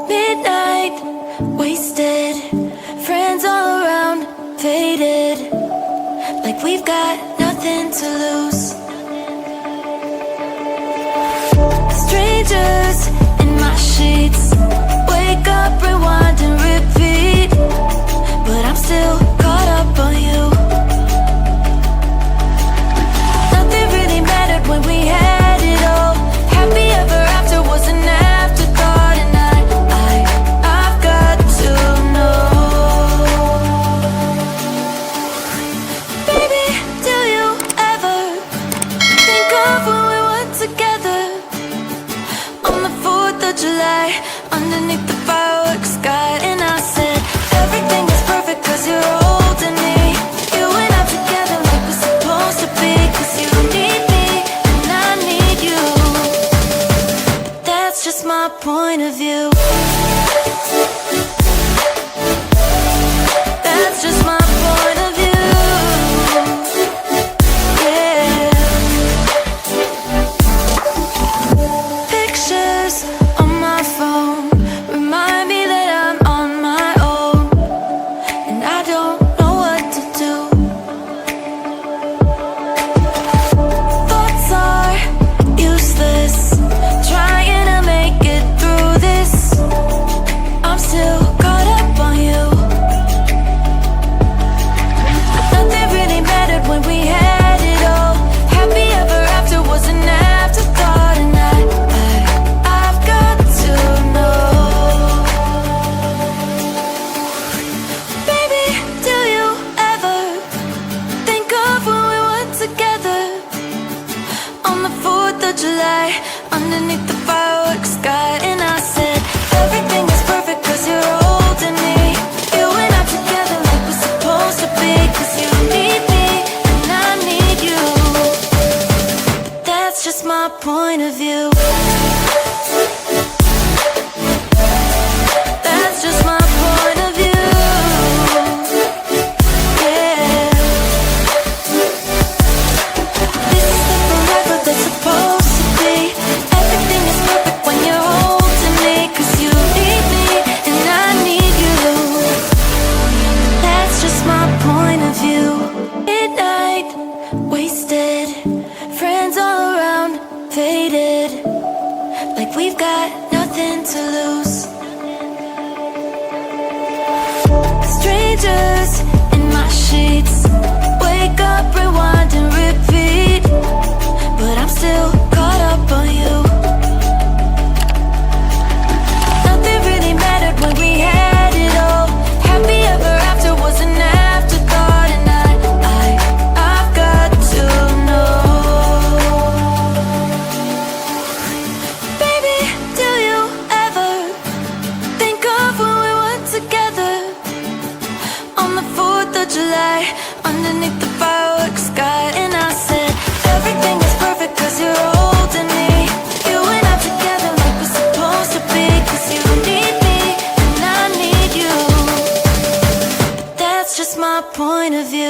Midnight, wasted, friends all around, faded, like we've got nothing to lose. Strangers in my sheets, wake up, rewind and repeat, but I'm still caught up on you. Nothing really mattered when we had it all. Happy ever after was an afterthought, and I've got to know. Baby, do you ever think of when we were together on the 4th of July, underneath the fireworks sky? And I said, everything is perfect cause you're holding me. You and I together like we're supposed to be, cause you need me and I need you. That's just my point of view. That's just my point of view. Yeah. Pictures on my phone remind me that I'm on my own, and I don't know what to do. Thoughts are useless, trying to make it through this. I'm still caught up on you. Nothing really mattered when we had it all. Happy ever after was an afterthought, and I've got to know. Baby, do you ever think of when we were together on the 4th of July, underneath the fireworks sky? And I said, everything is perfect cause you're holding me. You and I together like we're supposed to be, cause you need me and I need you. That's just my point of view. That's just my point of view. Yeah. This is the forever that's supposed to be. Everything is perfect when you're holding me, cause you need me and I need you. That's just my point of view. Midnight, wasted, friends all around, faded, like we've got nothing to lose. Strangers in my sheets, wake up, rewind and repeat, but I'm still caught up on you. Nothing really mattered when we had it all. Happy ever after was an afterthought, and I've got to know. Baby, do you ever think of when we were together on the 4th of July, underneath the fireworks sky? And I said, everything is perfect cause you're holding me. You and I together like we're supposed to be, cause you need me and I need you. That's just my point of view.